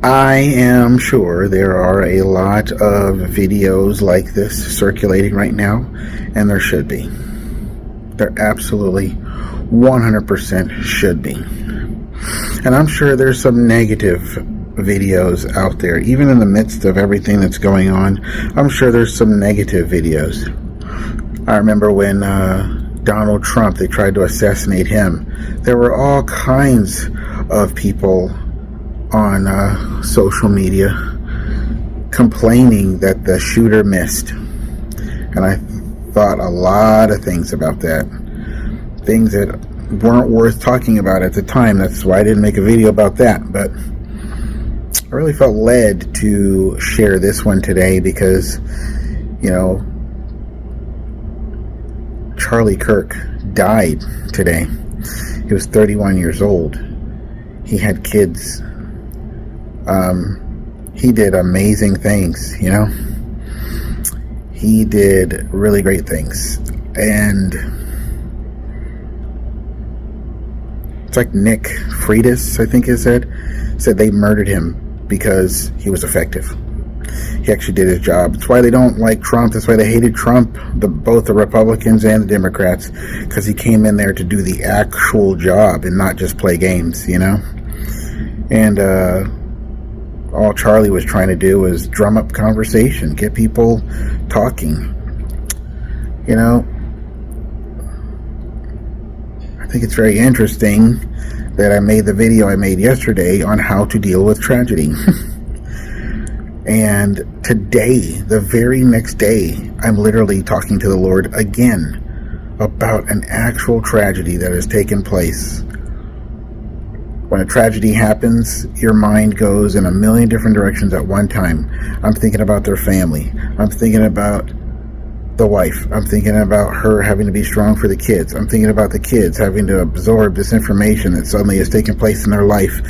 I am sure there are a lot of videos like this circulating right now, and there should be. There absolutely 100% should be. And I'm sure there's some negative videos out there, even in the midst of everything that's going on. I'm sure there's some negative videos. I remember when Donald Trump, they tried to assassinate him. There were all kinds of people on social media complaining that the shooter missed. And I thought a lot of things about that. Things that weren't worth talking about at the time. That's why I didn't make a video about that. But I really felt led to share this one today because, you know, Charlie Kirk died today. He was 31 years old. He had kids. He did amazing things, you know. He did really great things. And it's like Nick Freitas, I think it said they murdered him because he was effective. He actually did his job. That's why they don't like Trump. That's why they hated Trump, both the Republicans and the Democrats, because he came in there to do the actual job and not just play games, you know. And all Charlie was trying to do was drum up conversation, get people talking. You know, I think it's very interesting that I made the video I made yesterday on how to deal with tragedy. And today, the very next day, I'm literally talking to the Lord again about an actual tragedy that has taken place. When a tragedy happens, your mind goes in a million different directions at one time. I'm thinking about their family. I'm thinking about the wife. I'm thinking about her having to be strong for the kids. I'm thinking about the kids having to absorb this information that suddenly has taken place in their life.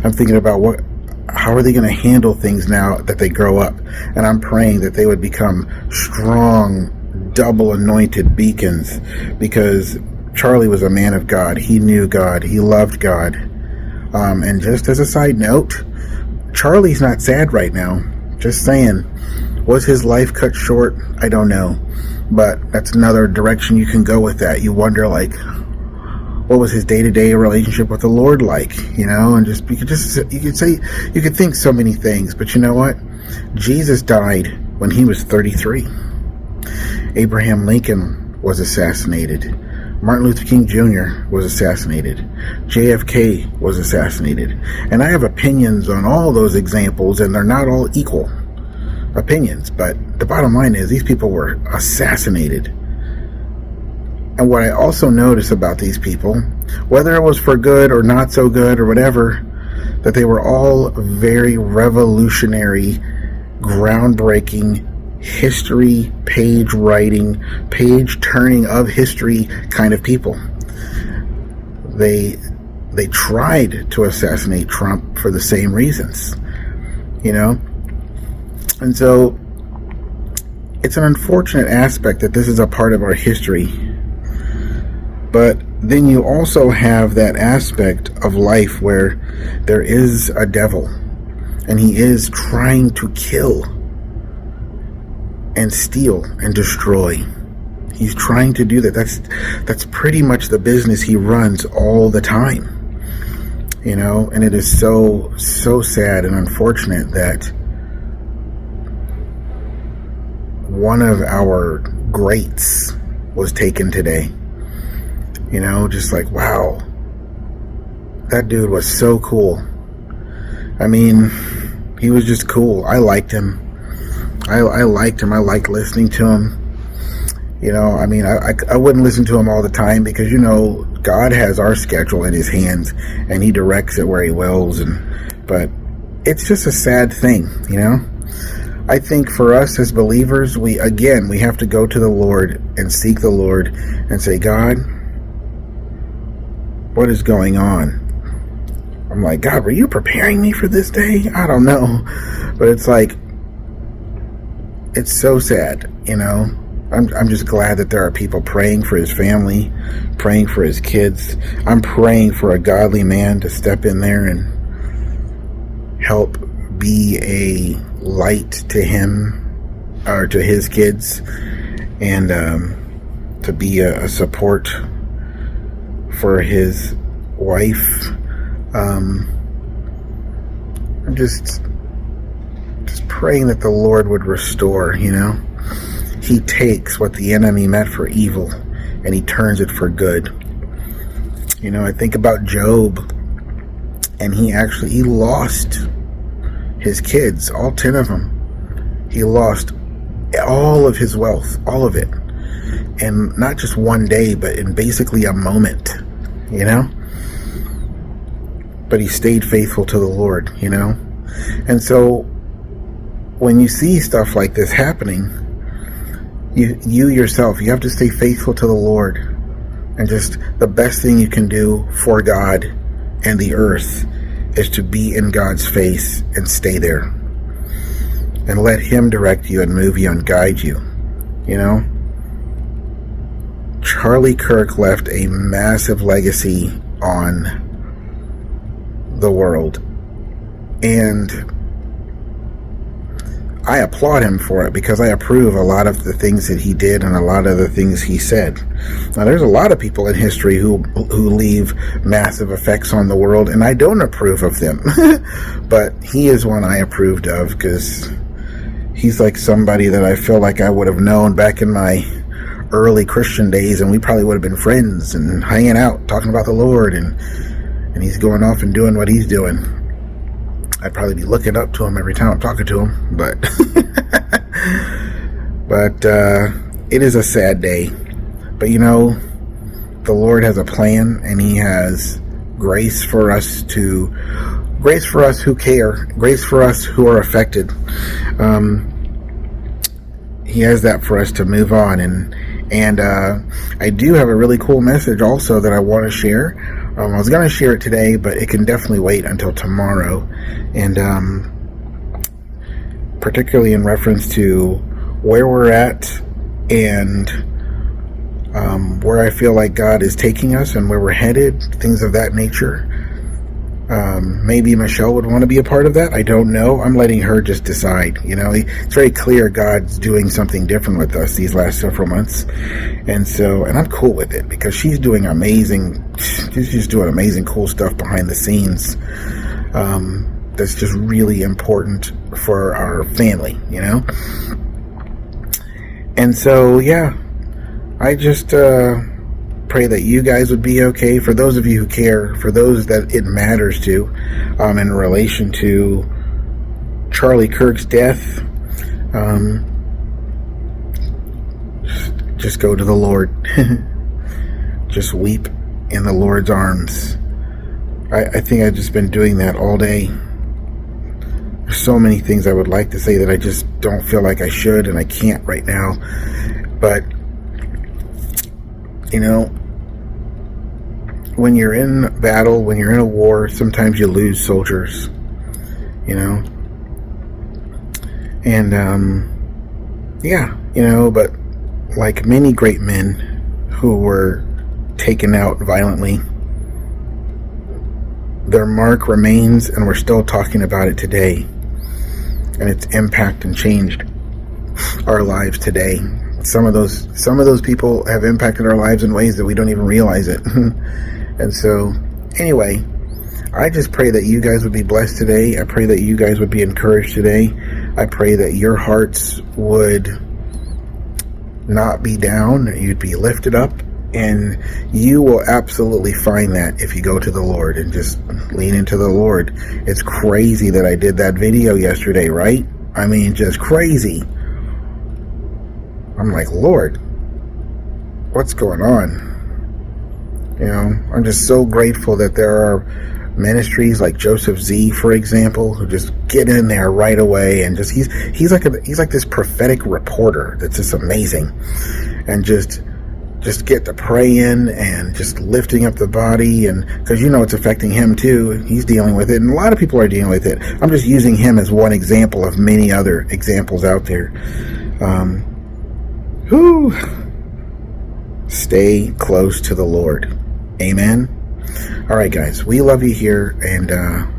I'm thinking about how are they going to handle things now that they grow up? And I'm praying that they would become strong, double anointed beacons, because Charlie was a man of God. He knew God. He loved God. And just as a side note, Charlie's not sad right now. Just saying. Was his life cut short? I don't know. But that's another direction you can go with that. You wonder, like, what was his day-to-day relationship with the Lord like? You know, and you could think so many things. But you know what? Jesus died when he was 33. Abraham Lincoln was assassinated. Martin Luther King Jr. was assassinated. JFK was assassinated. And I have opinions on all those examples, and they're not all equal opinions. But the bottom line is these people were assassinated. And what I also notice about these people, whether it was for good or not so good or whatever, that they were all very revolutionary, groundbreaking, history page writing, page turning of history kind of people. They tried to assassinate Trump for the same reasons, you know. And so it's an unfortunate aspect that this is a part of our history. But then you also have that aspect of life where there is a devil and he is trying to kill and steal and destroy. He's trying to do that. That's pretty much the business he runs all the time. You know, and it is so sad and unfortunate that one of our greats was taken today. You know, just like, wow, that dude was so cool. I mean, he was just cool. I liked him. I liked him. I liked listening to him. You know, I mean, I wouldn't listen to him all the time because, you know, God has our schedule in his hands and he directs it where he wills. But it's just a sad thing, you know. I think for us as believers, we have to go to the Lord and seek the Lord and say, God, what is going on? I'm like, God, were you preparing me for this day? I don't know. But it's like, it's so sad, you know. I'm just glad that there are people praying for his family, praying for his kids. I'm praying for a godly man to step in there and help be a light to him or to his kids, and to be a support for his wife. I'm just praying that the Lord would restore, He takes what the enemy meant for evil and he turns it for good. I think about Job, and he lost his kids, all 10 of them. He lost all of his wealth, all of it. And not just one day, but in basically a moment, But he stayed faithful to the Lord, And so when you see stuff like this happening, you yourself, you have to stay faithful to the Lord. And just the best thing you can do for God and the earth is to be in God's face and stay there. And let him direct you and move you and guide you, Charlie Kirk left a massive legacy on the world. And I applaud him for it because I approve a lot of the things that he did and a lot of the things he said. Now, there's a lot of people in history who leave massive effects on the world, and I don't approve of them. But he is one I approved of because he's like somebody that I feel like I would have known back in my early Christian days, and we probably would have been friends and hanging out, talking about the Lord, and he's going off and doing what he's doing. I'd probably be looking up to him every time I'm talking to him, but it is a sad day. But the Lord has a plan, and he has grace for us who care, grace for us who are affected. He has that for us to move on, and I do have a really cool message also that I want to share. I was going to share it today, but it can definitely wait until tomorrow. And particularly in reference to where we're at and where I feel like God is taking us and where we're headed, things of that nature. Maybe Michelle would want to be a part of that. I don't know. I'm letting her just decide. It's very clear God's doing something different with us these last several months. And I'm cool with it because she's doing amazing, cool stuff behind the scenes. That's just really important for our family, And so, I just pray that you guys would be okay. For those of you who care, for those that it matters to, in relation to Charlie Kirk's death, just go to the Lord. Just weep in the Lord's arms. I think I've just been doing that all day. There's so many things I would like to say that I just don't feel like I should, and I can't right now. But when you're in battle, when you're in a war, sometimes you lose soldiers, and but like many great men who were taken out violently, their mark remains, and we're still talking about it today, and its impact and changed our lives today. Some of those people have impacted our lives in ways that we don't even realize it. And so, anyway, I just pray that you guys would be blessed today. I pray that you guys would be encouraged today. I pray that your hearts would not be down. You'd be lifted up. And you will absolutely find that if you go to the Lord and just lean into the Lord. It's crazy that I did that video yesterday, right? I mean, just crazy. I'm like, Lord, what's going on? I'm just so grateful that there are ministries like Joseph Z, for example, who just get in there right away, and just he's like this prophetic reporter that's just amazing, and just get to praying and just lifting up the body, and because it's affecting him too. He's dealing with it, and a lot of people are dealing with it. I'm just using him as one example of many other examples out there. Stay close to the Lord. Amen. All right, guys, we love you here, and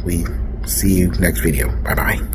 we See you next video. Bye-bye.